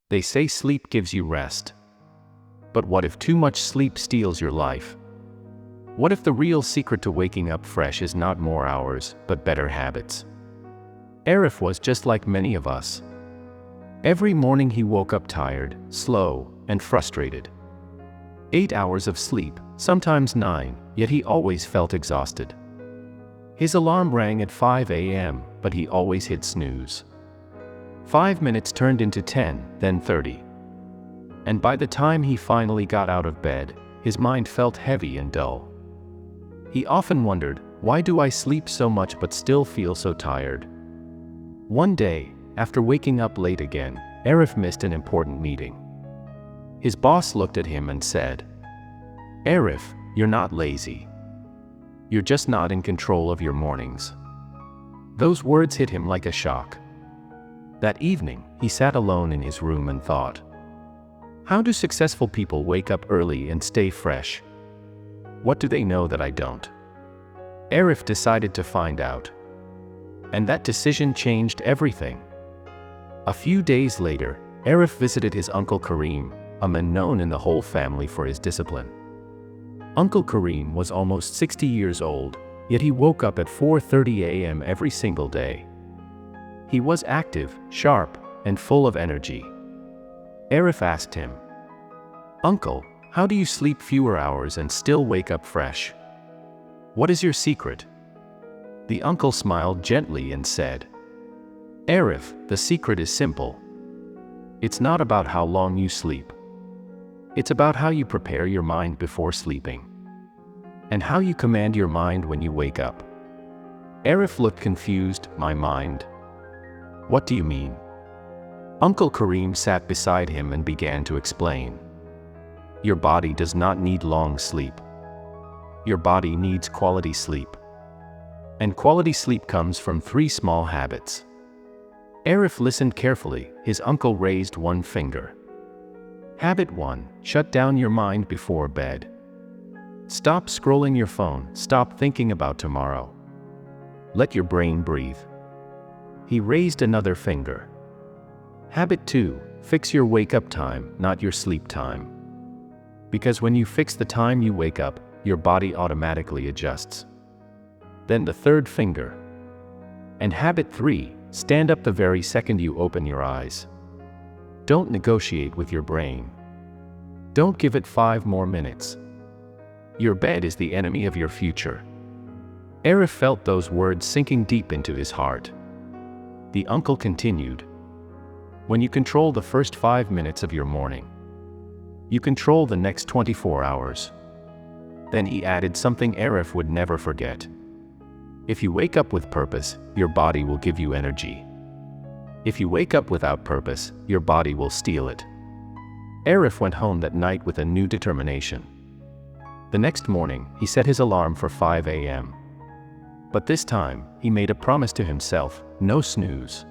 They say sleep gives you rest. But what if too much sleep steals your life? What if the real secret to waking up fresh is not more hours, but better habits? Arif was just like many of us. Every morning he woke up tired, slow, and frustrated. 8 hours of sleep, sometimes 9, yet he always felt exhausted. His alarm rang at 5 a.m., but he always hit snooze. 5 minutes turned into 10, then 30. And by the time he finally got out of bed, his mind felt heavy and dull. He often wondered, why do I sleep so much but still feel so tired? One day, after waking up late again, Arif missed an important meeting. His boss looked at him and said, "Arif, you're not lazy. You're just not in control of your mornings." Those words hit him like a shock. That evening, he sat alone in his room and thought, how do successful people wake up early and stay fresh? What do they know that I don't? Arif decided to find out. And that decision changed everything. A few days later, Arif visited his Uncle Kareem, a man known in the whole family for his discipline. Uncle Kareem was almost 60 years old, yet he woke up at 4:30 a.m. every single day. He was active, sharp, and full of energy. Arif asked him, "Uncle, how do you sleep fewer hours and still wake up fresh? What is your secret?" The uncle smiled gently and said, "Arif, the secret is simple. It's not about how long you sleep. It's about how you prepare your mind before sleeping. And how you command your mind when you wake up." Arif looked confused. "My mind? What do you mean?" Uncle Kareem sat beside him and began to explain. "Your body does not need long sleep. Your body needs quality sleep. And quality sleep comes from 3 small habits." Arif listened carefully. His uncle raised one finger. Habit 1, shut down your mind before bed. Stop scrolling your phone, stop thinking about tomorrow. Let your brain breathe. He raised another finger. Habit 2, fix your wake-up time, not your sleep time. Because when you fix the time you wake up, your body automatically adjusts. Then the third finger. And habit 3, stand up the very second you open your eyes. Don't negotiate with your brain. Don't give it 5 more minutes. Your bed is the enemy of your future. Arif felt those words sinking deep into his heart. The uncle continued, "When you control the first 5 minutes of your morning, you control the next 24 hours. Then he added something Arif would never forget. If you wake up with purpose, your body will give you energy. If you wake up without purpose, your body will steal it. Arif went home that night with a new determination. The next morning, he set his alarm for 5 a.m. But this time, he made a promise to himself: no snooze.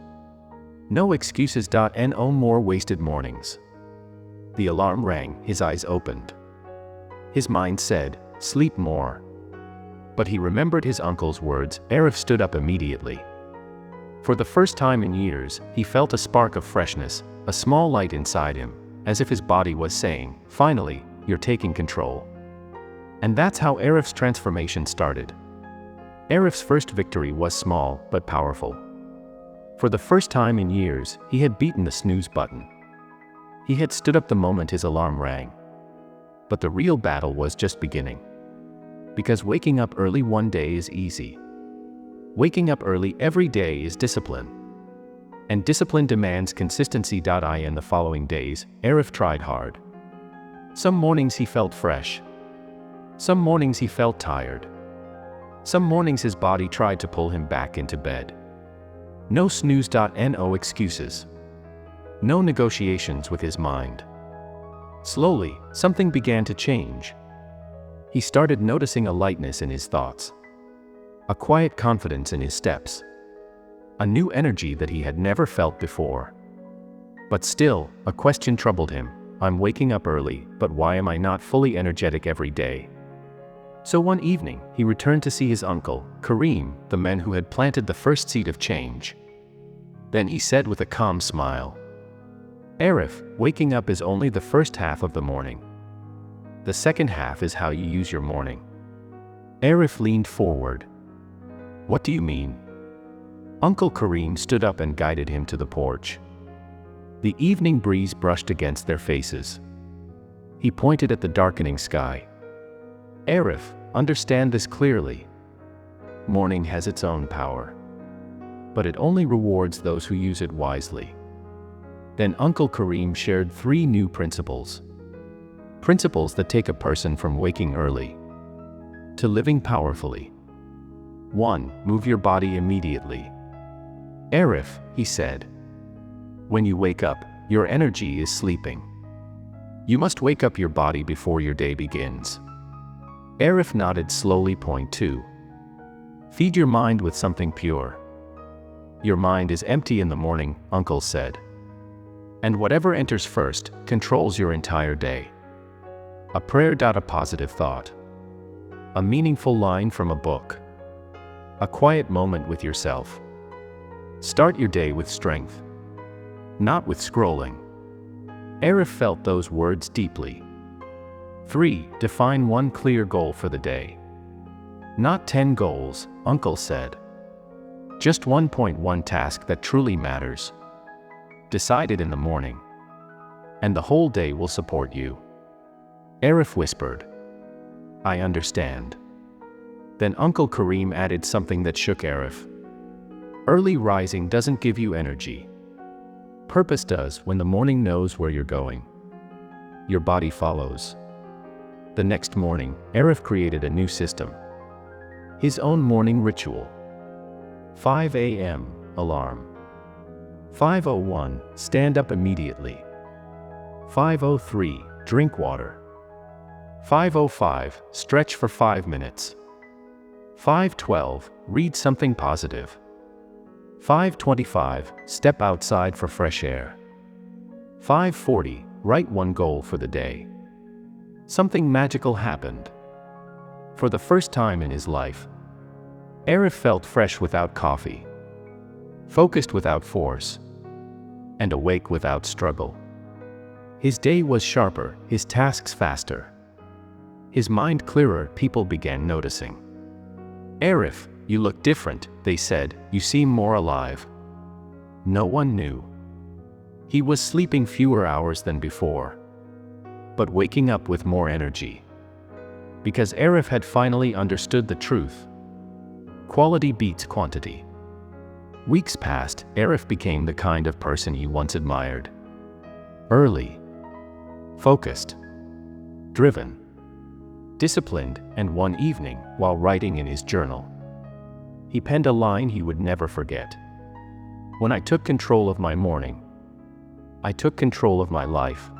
No excuses. No more wasted mornings. The alarm rang, his eyes opened. His mind said, sleep more. But he remembered his uncle's words. Arif stood up immediately. For the first time in years, he felt a spark of freshness, a small light inside him, as if his body was saying, finally, you're taking control. And that's how Arif's transformation started. Arif's first victory was small, but powerful. For the first time in years, he had beaten the snooze button. He had stood up the moment his alarm rang. But the real battle was just beginning. Because waking up early one day is easy. Waking up early every day is discipline. And discipline demands consistency. In the following days, Arif tried hard. Some mornings he felt fresh. Some mornings he felt tired. Some mornings his body tried to pull him back into bed. No snooze. No excuses. No negotiations with his mind. Slowly, something began to change. He started noticing a lightness in his thoughts. A quiet confidence in his steps. A new energy that he had never felt before. But still, a question troubled him. I'm waking up early, but why am I not fully energetic every day? So one evening, he returned to see his uncle, Kareem, the man who had planted the first seed of change. Then he said with a calm smile, Arif, waking up is only the first half of the morning. The second half is how you use your morning. Arif leaned forward. What do you mean? Uncle Kareem stood up and guided him to the porch. The evening breeze brushed against their faces. He pointed at the darkening sky. Arif, understand this clearly. Morning has its own power. But it only rewards those who use it wisely. Then Uncle Kareem shared 3 new principles. Principles that take a person from waking early to living powerfully. 1. Move your body immediately. Arif, he said, when you wake up, your energy is sleeping. You must wake up your body before your day begins. Arif nodded slowly. Point 2. Feed your mind with something pure. Your mind is empty in the morning, Uncle said. And whatever enters first controls your entire day. A prayer. A positive thought. A meaningful line from a book. A quiet moment with yourself. Start your day with strength, not with scrolling. Arif felt those words deeply. 3. Define one clear goal for the day. Not 10 goals, Uncle said. Just 1.1 task that truly matters. Decide it in the morning, and the whole day will support you. Arif whispered, I understand. Then Uncle Kareem added something that shook Arif. Early rising doesn't give you energy. Purpose does. When the morning knows where you're going, your body follows. The next morning, Arif created a new system. His own morning ritual. 5 a.m. alarm. 5:01, stand up immediately. 5:03, drink water. 5:05, stretch for 5 minutes. 5:12, read something positive. 5:25, step outside for fresh air. 5:40, write one goal for the day. Something magical happened. For the first time in his life, Arif felt fresh without coffee, focused without force, and awake without struggle. His day was sharper, his tasks faster, his mind clearer. People began noticing. Arif, you look different, they said, you seem more alive. No one knew. He was sleeping fewer hours than before, but waking up with more energy. Because Arif had finally understood the truth. Quality beats quantity. Weeks passed, Arif became the kind of person he once admired. Early, focused, driven, disciplined, and one evening, while writing in his journal, he penned a line he would never forget. When I took control of my morning, I took control of my life.